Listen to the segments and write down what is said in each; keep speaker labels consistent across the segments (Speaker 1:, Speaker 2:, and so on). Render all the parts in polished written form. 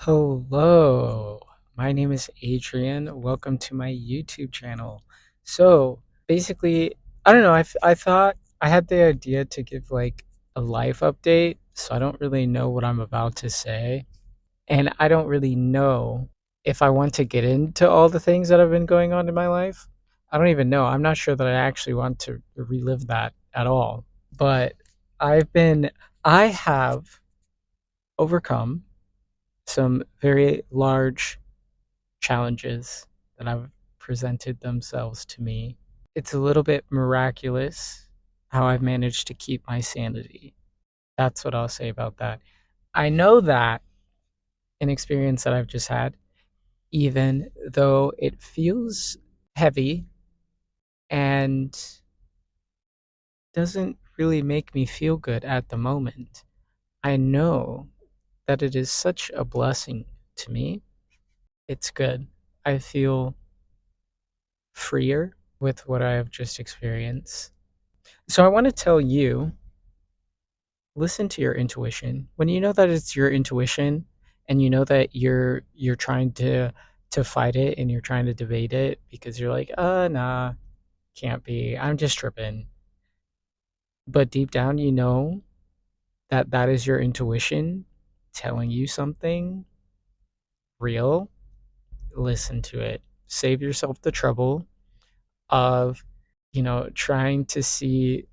Speaker 1: Hello, my name is Adrian. Welcome to my YouTube channel. So basically, I don't know. I thought I had the idea to give like a life update, so I don't really know what I'm about to say, and I don't really know if I want to get into all the things that have been going on in my life. I don't even know. I'm not sure that I actually want to relive that at all. But I've been, I have overcome some very large challenges that have presented themselves to me. It's a little bit miraculous how I've managed to keep my sanity. That's what I'll say about that. I know that an experience that I've just had, even though it feels heavy and doesn't really make me feel good at the moment, I know that it is such a blessing to me. It's good. I feel freer with what I have just experienced. So I want to tell you, listen to your intuition. When you know that it's your intuition and you know that you're trying to fight it and you're trying to debate it because you're like, nah, can't be. I'm just tripping. But deep down you know that that is your intuition telling you something real. Listen to it. Save yourself the trouble of, trying to see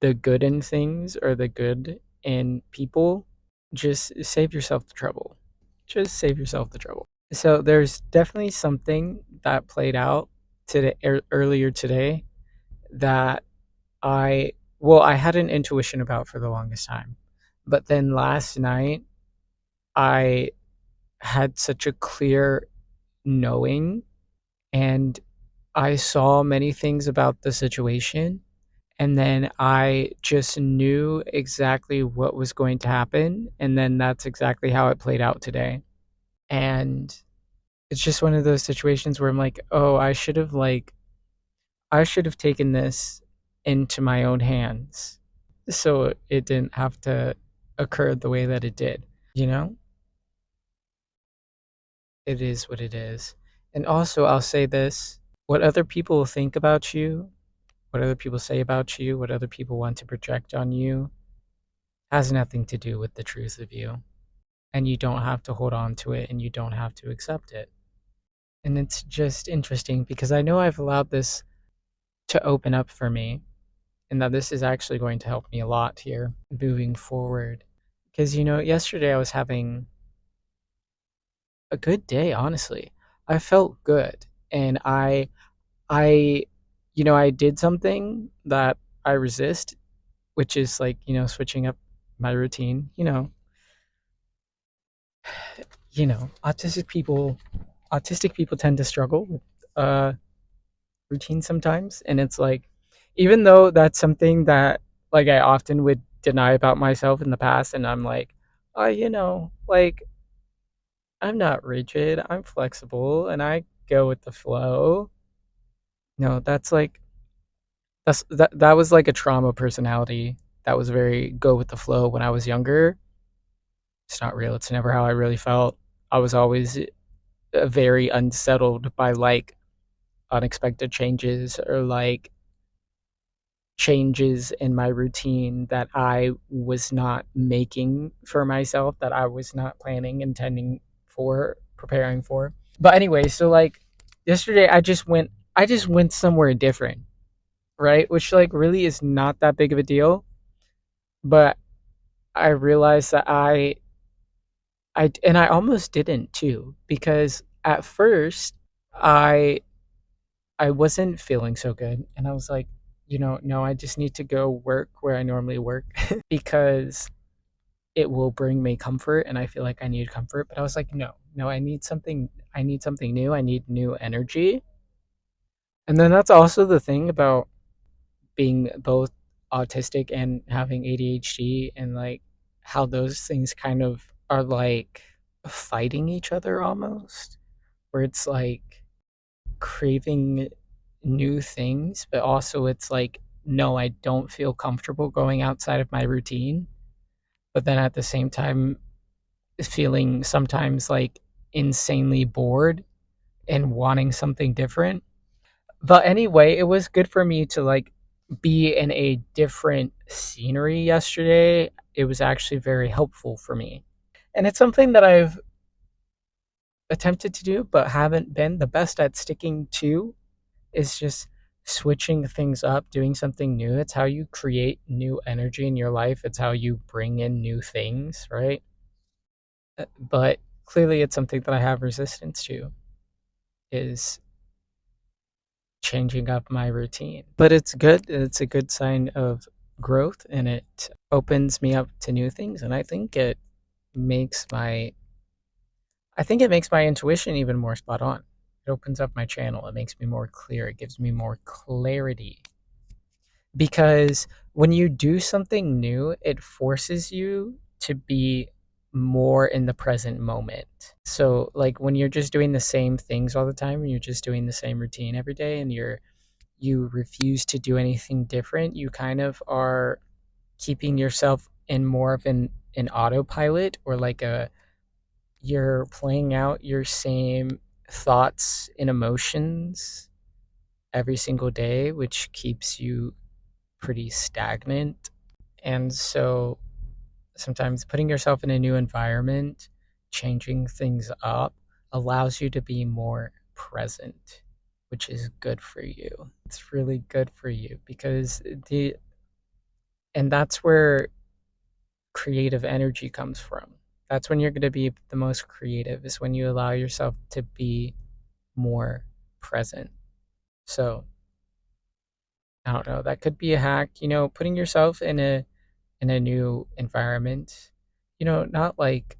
Speaker 1: the good in things or the good in people. Just save yourself the trouble. Just save yourself the trouble. So there's definitely something that played out today, earlier today, that I I had an intuition about for the longest time. But then last night I had such a clear knowing, and I saw many things about the situation, and then I just knew exactly what was going to happen, and then that's exactly how it played out today. And it's just one of those situations where I'm like, "Oh, I should have taken this into my own hands so it didn't have to occur the way that it did." You know? It is what it is. And also, I'll say this, what other people think about you, what other people say about you, what other people want to project on you has nothing to do with the truth of you. And you don't have to hold on to it and you don't have to accept it. And it's just interesting because I know I've allowed this to open up for me and that this is actually going to help me a lot here moving forward. Because, yesterday I was having a good day, honestly. I felt good. And I, I did something that I resist, which is like, switching up my routine. Autistic people tend to struggle with uh routine sometimes, and it's like, even though that's something that like I often would deny about myself in the past, and I'm like, like, I'm not rigid, I'm flexible and I go with the flow. No, that was like a trauma personality that was very go with the flow when I was younger. It's not real. It's never how I really felt. I was always very unsettled by like unexpected changes or like changes in my routine that I was not making for myself, that I was not planning, intending for, preparing for. But anyway, so like yesterday I just went somewhere different, right? Which like really is not that big of a deal, but I realized that I almost didn't too, because at first I I wasn't feeling so good, and I was like, no, I just need to go work where I normally work because it will bring me comfort, and I feel like I need comfort. But I was like, no, no, I need something new. I need new energy. And then that's also the thing about being both autistic and having ADHD, and like how those things kind of are like fighting each other almost, where it's like craving new things, but also it's like, no, I don't feel comfortable going outside of my routine. But then at the same time, feeling sometimes like insanely bored and wanting something different. But anyway, it was good for me to like be in a different scenery yesterday. It was actually very helpful for me. And it's something that I've attempted to do but haven't been the best at sticking to, is just switching things up, doing something new. It's how you create new energy in your life. It's how you bring in new things, right? But clearly it's something that I have resistance to, is changing up my routine. But it's good. It's a good sign of growth, and it opens me up to new things, and makes my I think it makes my intuition even more spot on. It opens up my channel. It makes me more clear. It gives me more clarity, because when you do something new, it forces you to be more in the present moment. So, like when you're just doing the same things all the time, and you're just doing the same routine every day, and you refuse to do anything different, you kind of are keeping yourself in more of an autopilot, or like a you're playing out your same thoughts and emotions every single day, which keeps you pretty stagnant. And so sometimes putting yourself in a new environment, changing things up, allows you to be more present, which is good for you. It's really good for you, because and that's where creative energy comes from. That's when you're going to be the most creative, is when you allow yourself to be more present. So, I don't know, that could be a hack, putting yourself in a new environment, not like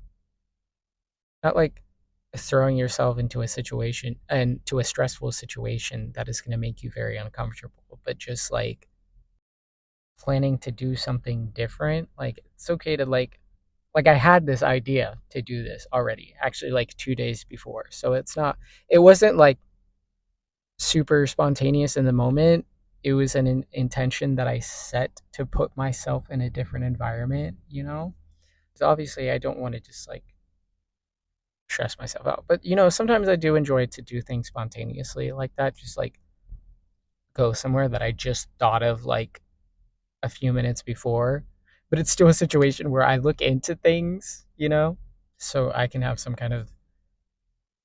Speaker 1: throwing yourself into a situation and to a stressful situation that is going to make you very uncomfortable, but just like planning to do something different. Like it's okay to I had this idea to do this already, actually like 2 days before. So it wasn't like super spontaneous in the moment. It was an intention that I set to put myself in a different environment. 'Cause obviously I don't want to just like stress myself out. But sometimes I do enjoy to do things spontaneously like that, just like go somewhere that I just thought of like a few minutes before. But it's still a situation where I look into things, so I can have some kind of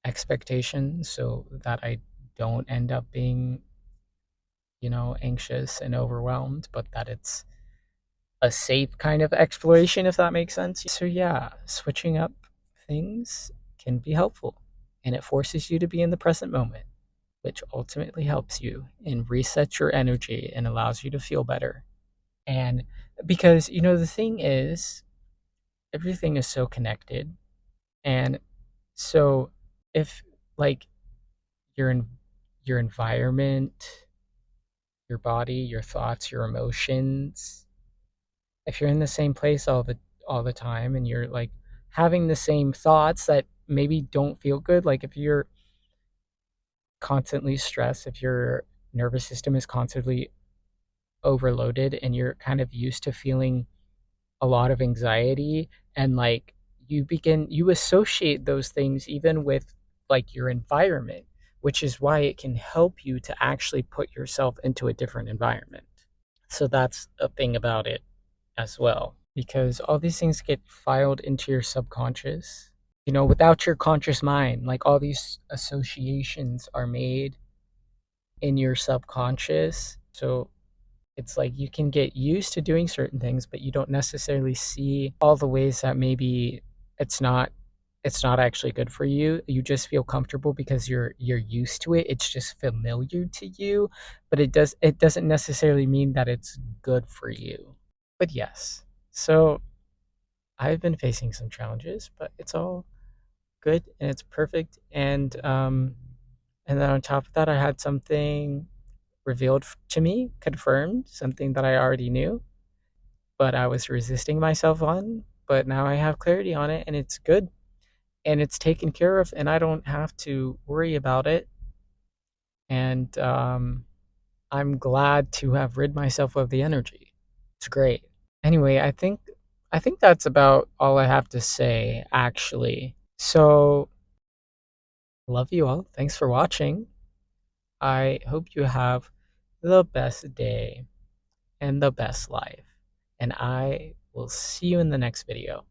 Speaker 1: expectation, so that I don't end up being, anxious and overwhelmed, but that it's a safe kind of exploration, if that makes sense. So yeah, switching up things can be helpful, and it forces you to be in the present moment, which ultimately helps you and resets your energy and allows you to feel better. And because the thing is, everything is so connected. And so if like your your environment, your body, your thoughts, your emotions, if you're in the same place all the time, and you're like having the same thoughts that maybe don't feel good, like if you're constantly stressed, if your nervous system is constantly overloaded, and you're kind of used to feeling a lot of anxiety, and like you associate those things even with like your environment, which is why it can help you to actually put yourself into a different environment. So that's a thing about it as well, because all these things get filed into your subconscious, without your conscious mind. Like all these associations are made in your subconscious. So it's like you can get used to doing certain things, but you don't necessarily see all the ways that maybe it's not it's not actually good for you. You just feel comfortable because you're used to it. It's just familiar to you, but it doesn't necessarily mean that it's good for you. But yes. So I've been facing some challenges, but it's all good and it's perfect. And then on top of that, I had something revealed to me, confirmed, something that I already knew, but I was resisting myself on. But now I have clarity on it, and it's good, and it's taken care of, and I don't have to worry about it. And I'm glad to have rid myself of the energy. It's great. Anyway, I think I think that's about all I have to say, actually. So, love you all. Thanks for watching. I hope you have the best day and the best life. And I will see you in the next video.